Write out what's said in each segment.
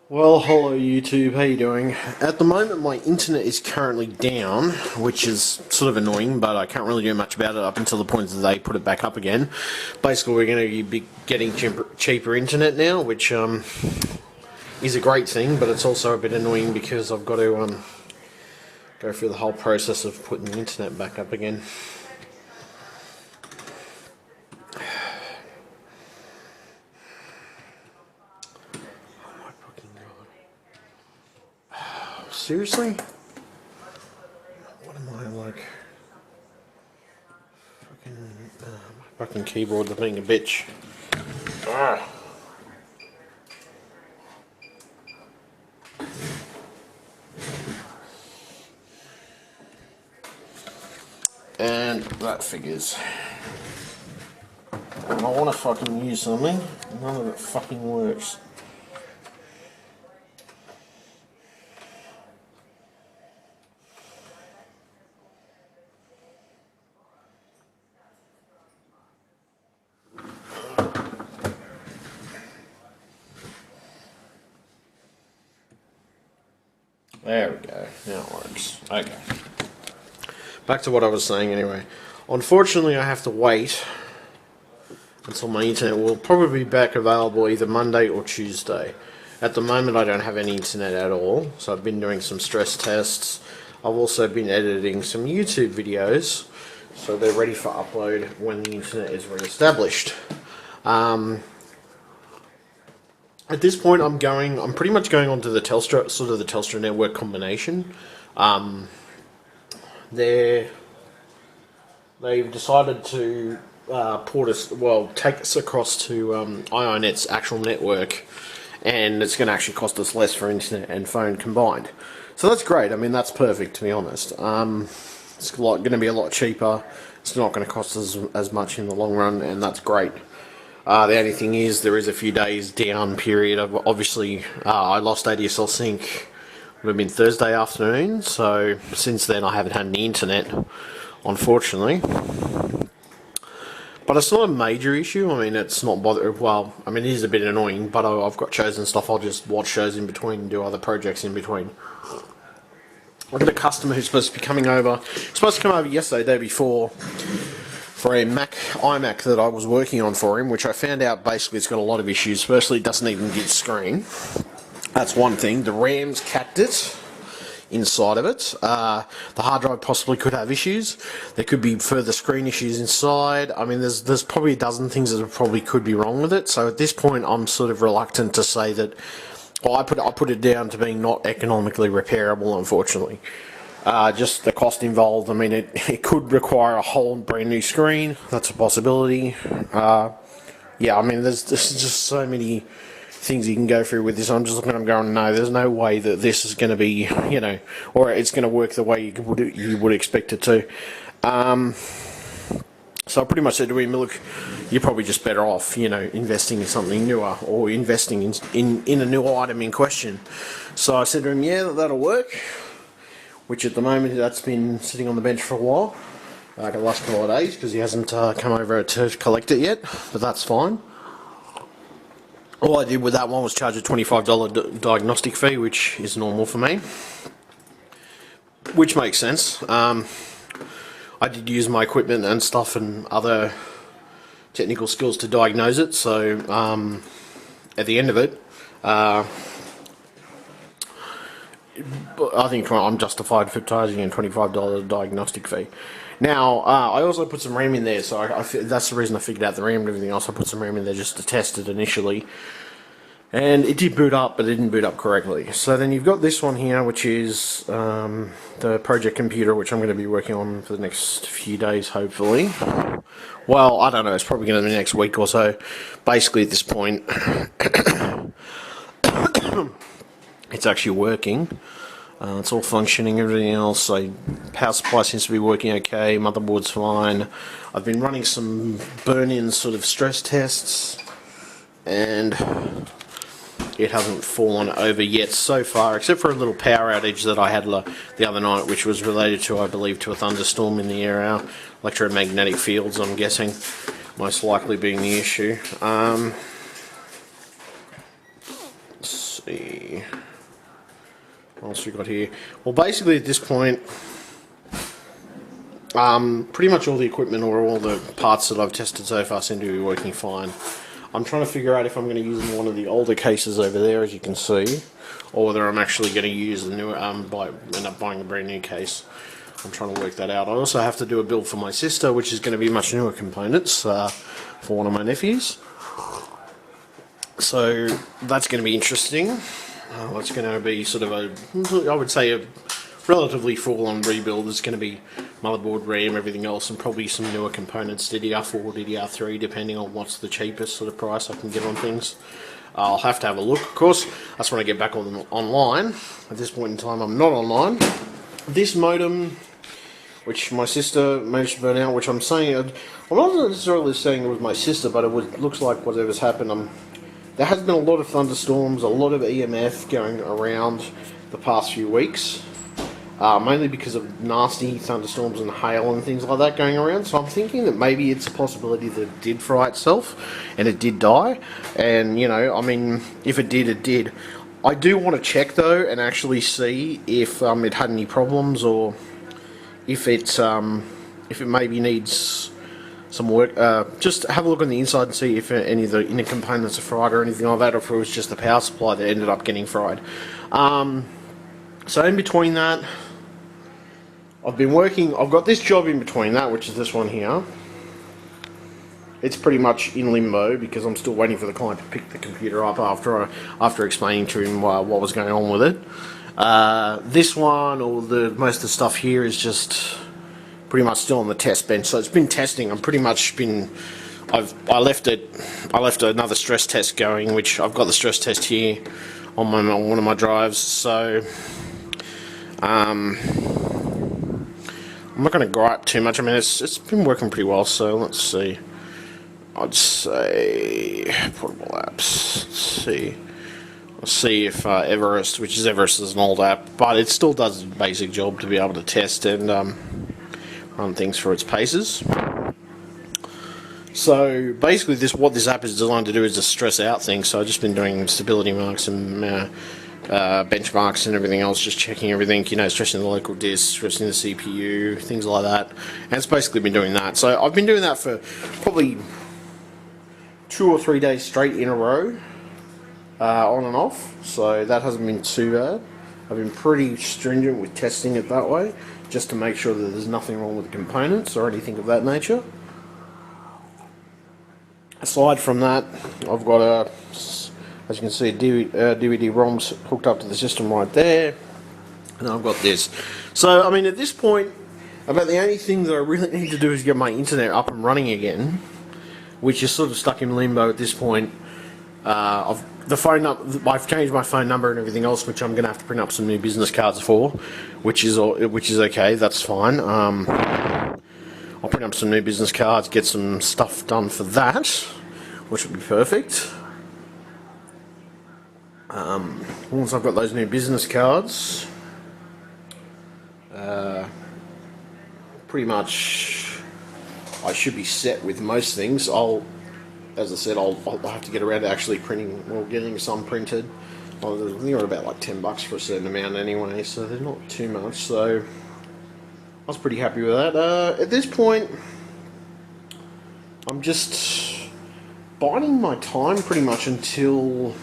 Well, hello YouTube, how you doing? At the moment my internet is currently down, which is sort of annoying, but I can't really do much about it up until the point that they put it back up again. Basically we're going to be getting cheaper internet now, which is a great thing, but it's also a bit annoying because I've got to go through the whole process of putting the internet back up again. Seriously? What am I like? My fucking keyboard's being a bitch. Ah. And that figures. I want to fucking use something, none of it fucking works. There we go, now it works. Okay. Back to what I was saying anyway. Unfortunately I have to wait until my internet will probably be back available either Monday or Tuesday. At the moment I don't have any internet at all, so I've been doing some stress tests. I've also been editing some YouTube videos, so they're ready for upload when the internet is re-established. At this point I'm pretty much going on to the Telstra, sort of the Telstra network combination. They've decided to take us across to IONet's actual network, and it's going to actually cost us less for internet and phone combined. So that's great. I mean, that's perfect, to be honest. It's going to be a lot cheaper. It's not going to cost us as much in the long run, and that's great. The only thing is, there is a few days down period. Obviously, I lost ADSL sync. Would have been Thursday afternoon, so since then I haven't had any internet, unfortunately. But it's not a major issue. I mean, it's not well, I mean, it is a bit annoying, but I've got shows and stuff. I'll just watch shows in between and do other projects in between. I've got a customer who's supposed to be coming over. Supposed to come over yesterday, the day before, for a iMac that I was working on for him, which I found out basically it's got a lot of issues. Firstly, it doesn't even get screen. That's one thing. The RAM's capped it inside of it. The hard drive possibly could have issues. There could be further screen issues inside. I mean, there's probably a dozen things that probably could be wrong with it. So at this point, I'm sort of reluctant to say that. Well, I put it down to being not economically repairable, unfortunately. Just the cost involved. I mean, it could require a whole brand new screen. That's a possibility. Yeah, I mean, there's just so many things you can go through with this. I'm just looking at them going, no, there's no way that this is going to be, or it's going to work the way you would expect it to. So I pretty much said to him, look, you're probably just better off, investing in something newer or investing in a new item in question. So I said to him, yeah, that'll work, which at the moment that's been sitting on the bench for a while, like the last couple of days, because he hasn't come over to collect it yet, but that's fine. All I did with that one was charge a $25 diagnostic fee, which is normal for me, which makes sense. I did use my equipment and stuff and other technical skills to diagnose it, so at the end of it, I think I'm justified for charging a $25 diagnostic fee. Now, I also put some RAM in there, so that's the reason I figured out the RAM and everything else. I put some RAM in there just to test it initially. And it did boot up, but it didn't boot up correctly. So then you've got this one here, which is the project computer, which I'm going to be working on for the next few days, hopefully. Well, I don't know, it's probably going to be the next week or so. Basically, at this point, it's actually working. It's all functioning, everything else. So power supply seems to be working okay, motherboard's fine. I've been running some burn-in sort of stress tests, and it hasn't fallen over yet so far, except for a little power outage that I had the other night, which was related to, I believe, to a thunderstorm in the area. Electromagnetic fields, I'm guessing, most likely being the issue. let's see. What else we got here? Well, basically at this point, pretty much all the equipment or all the parts that I've tested so far seem to be working fine. I'm trying to figure out if I'm going to use one of the older cases over there, as you can see, or whether I'm actually going to use the new, end up buying a brand new case. I'm trying to work that out. I also have to do a build for my sister, which is going to be much newer components for one of my nephews. So that's going to be interesting. It's going to be sort of a, I would say, a relatively full-on rebuild. There's going to be motherboard, RAM, everything else, and probably some newer components, DDR4, DDR3, depending on what's the cheapest sort of price I can get on things. I'll have to have a look, of course. That's when I get back online. At this point in time, I'm not online. This modem, which my sister managed to burn out, which I'm saying, I'm not necessarily saying it was my sister, but it looks like whatever's happened. There has been a lot of thunderstorms, a lot of EMF going around the past few weeks. Mainly because of nasty thunderstorms and hail and things like that going around. So I'm thinking that maybe it's a possibility that it did fry itself and it did die. And, you know, I mean, if it did, it did. I do want to check, though, and actually see if it had any problems, or if it maybe needs some work. Just have a look on the inside and see if any of the inner components are fried or anything like that, or if it was just the power supply that ended up getting fried. So in between that, I've got this job in between that, which is this one here. It's pretty much in limbo because I'm still waiting for the client to pick the computer up after explaining to him what was going on with it. This one, or most of the stuff here, is just pretty much still on the test bench. So it's been testing. I left another stress test going, which I've got the stress test here on one of my drives. So I'm not going to gripe too much. I mean, it's been working pretty well. So let's see. I'd say portable apps. Let's see if Everest, which is an old app, but it still does a basic job to be able to test and run things for its paces. So basically, what this app is designed to do is a stress out thing. So I've just been doing stability marks and benchmarks and everything else, just checking everything, you know, stressing the local disk, stressing the CPU, things like that. And it's basically been doing that. So I've been doing that for probably 2 or 3 days straight in a row, on and off. So that hasn't been too bad. I've been pretty stringent with testing it that way, just to make sure that there's nothing wrong with the components or anything of that nature. Aside from that, I've got as you can see, DVD-ROMs hooked up to the system right there, and I've got this. So, I mean, at this point, about the only thing that I really need to do is get my internet up and running again, which is sort of stuck in limbo at this point. I've changed my phone number and everything else, which I'm going to have to print up some new business cards for, which is okay. That's fine. I'll print up some new business cards, get some stuff done for that, which would be perfect. Once I've got those new business cards, pretty much I should be set with most things. As I said, I'll have to get around to actually getting some printed. Well, they're about like $10 for a certain amount anyway, so they're not too much. So I was pretty happy with that. At this point, I'm just biding my time pretty much until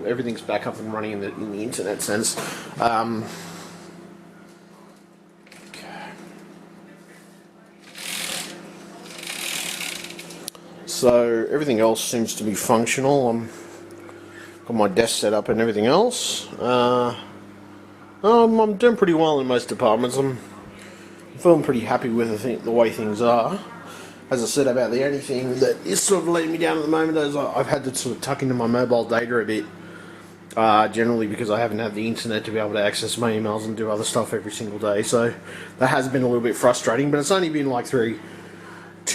everything's back up and running in the internet sense. So everything else seems to be functional. Got my desk set up and everything else. I'm doing pretty well in most departments. I'm feeling pretty happy with the way things are. As I said, about the only thing that is sort of letting me down at the moment is I've had to sort of tuck into my mobile data a bit. Generally because I haven't had the internet to be able to access my emails and do other stuff every single day. So that has been a little bit frustrating, but it's only been like 2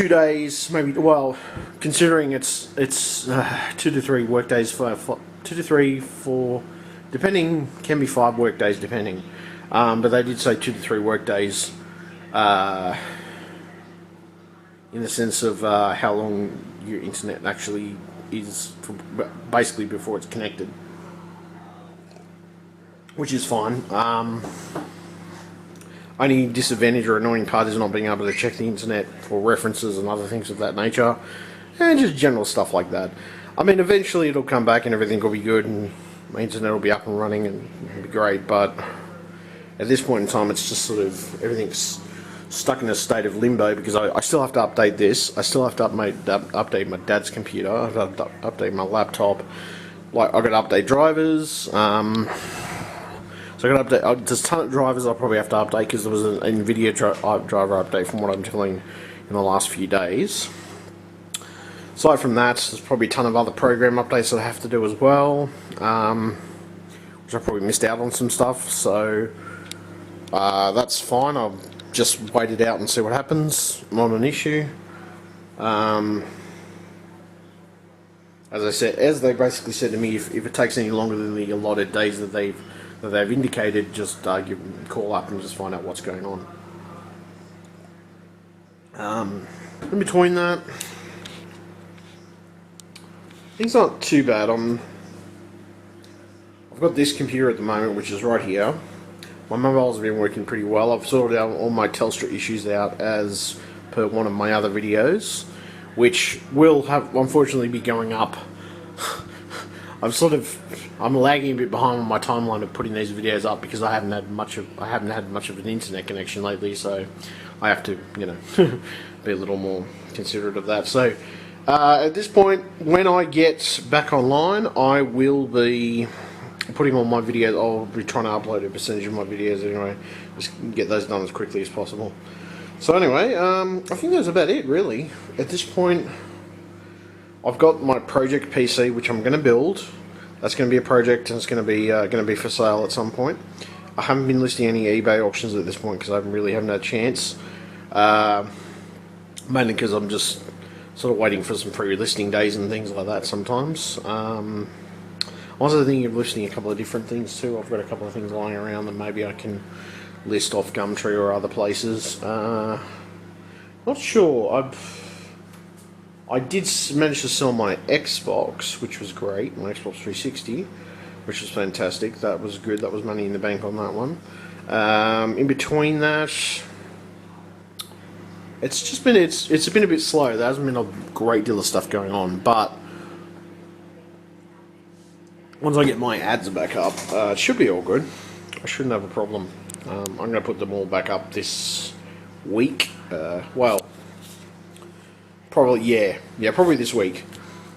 days, maybe. Well, considering it's 2 to 3 work days for 2 to 3 for, depending, can be 5 work days depending. But they did say 2 to 3 work days, in the sense of how long your internet actually is basically before it's connected, which is fine. Only disadvantage or annoying part is not being able to check the internet for references and other things of that nature, and just general stuff like that. I mean, eventually it'll come back and everything will be good, and my internet will be up and running and it'll be great, but at this point in time it's just sort of, everything's stuck in a state of limbo because I still have to update this. I still have to update my dad's computer. I have to update my laptop. Like, I've got to update drivers. So I got to update. There's a ton of drivers I'll probably have to update because there was an NVIDIA driver update from what I'm telling in the last few days. Aside from that, there's probably a ton of other program updates that I have to do as well, which I probably missed out on some stuff. So that's fine. I'll just wait it out and see what happens. Not an issue. As they basically said to me, if it takes any longer than the allotted days that they've indicated, just call up and just find out what's going on. In between that, things aren't too bad. I've got this computer at the moment, which is right here. My mobile's been working pretty well. I've sorted out all my Telstra issues out as per one of my other videos, which will have unfortunately be going up. I'm lagging a bit behind on my timeline of putting these videos up because I haven't had much of an internet connection lately, so I have to, be a little more considerate of that. So at this point, when I get back online, I will be putting all my videos. I'll be trying to upload a percentage of my videos anyway, just get those done as quickly as possible. So anyway, I think that's about it really. At this point, I've got my project PC, which I'm going to build. That's going to be a project, and it's going to be for sale at some point. I haven't been listing any eBay auctions at this point because I haven't had a chance. Mainly because I'm just sort of waiting for some pre-listing days and things like that sometimes. I'm also thinking of listing a couple of different things too. I've got a couple of things lying around that maybe I can list off Gumtree or other places. Not sure. I did manage to sell my Xbox, which was great, my Xbox 360, which was fantastic. That was good. That was money in the bank on that one. In between that, it's been a bit slow. There hasn't been a great deal of stuff going on, but once I get my ads back up, it should be all good. I shouldn't have a problem. I'm going to put them all back up this week. Well, probably probably this week.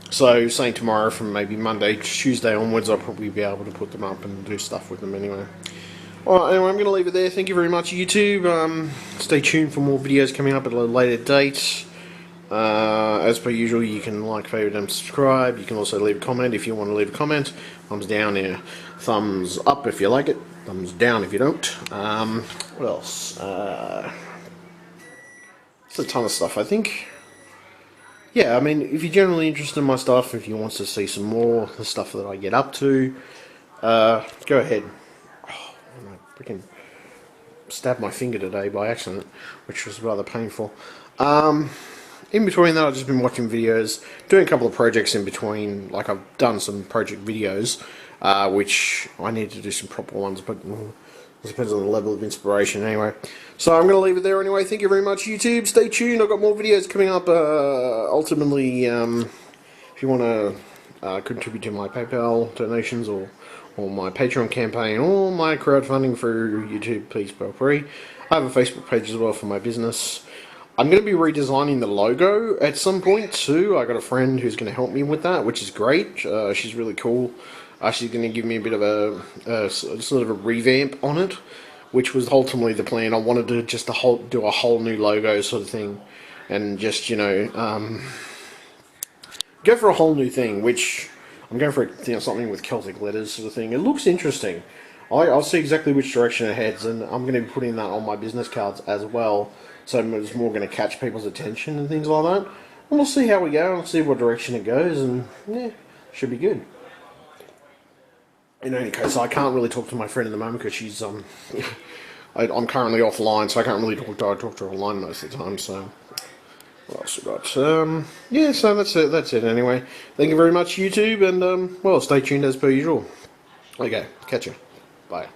So saying tomorrow, from maybe Monday, Tuesday onwards, I'll probably be able to put them up and do stuff with them anyway. Alright, anyway, I'm going to leave it there. Thank you very much, YouTube. Stay tuned for more videos coming up at a later date. As per usual, you can like, favorite, and subscribe. You can also leave a comment if you want to leave a comment. Thumbs down there. Thumbs up if you like it. Thumbs down if you don't. What else? It's a ton of stuff, I think. Yeah, I mean, if you're generally interested in my stuff, if you want to see some more of the stuff that I get up to, go ahead. Oh, I freaking stabbed my finger today by accident, which was rather painful. In between that, I've just been watching videos, doing a couple of projects in between. Like, I've done some project videos, which I need to do some proper ones, but it depends on the level of inspiration anyway. So I'm going to leave it there anyway. Thank you very much, YouTube. Stay tuned. I've got more videos coming up. Ultimately, if you want to contribute to my PayPal donations or my Patreon campaign or my crowdfunding for YouTube, please feel free. I have a Facebook page as well for my business. I'm going to be redesigning the logo at some point too. I got a friend who's going to help me with that, which is great. She's really cool. She's going to give me a bit of a sort of a revamp on it, which was ultimately the plan. I wanted to just do a whole new logo sort of thing, and just go for a whole new thing. Which I'm going for something with Celtic letters sort of thing. It looks interesting. I'll see exactly which direction it heads, and I'm going to be putting that on my business cards as well. So it's more going to catch people's attention and things like that. And we'll see how we go, and see what direction it goes, and yeah, should be good. In any case, I can't really talk to my friend at the moment because she's I'm currently offline, so I can't really talk to her online most of the time. So What else we got? Yeah, so that's it. That's it anyway. Thank you very much, YouTube, and well, stay tuned as per usual. Okay, catch you. Bye.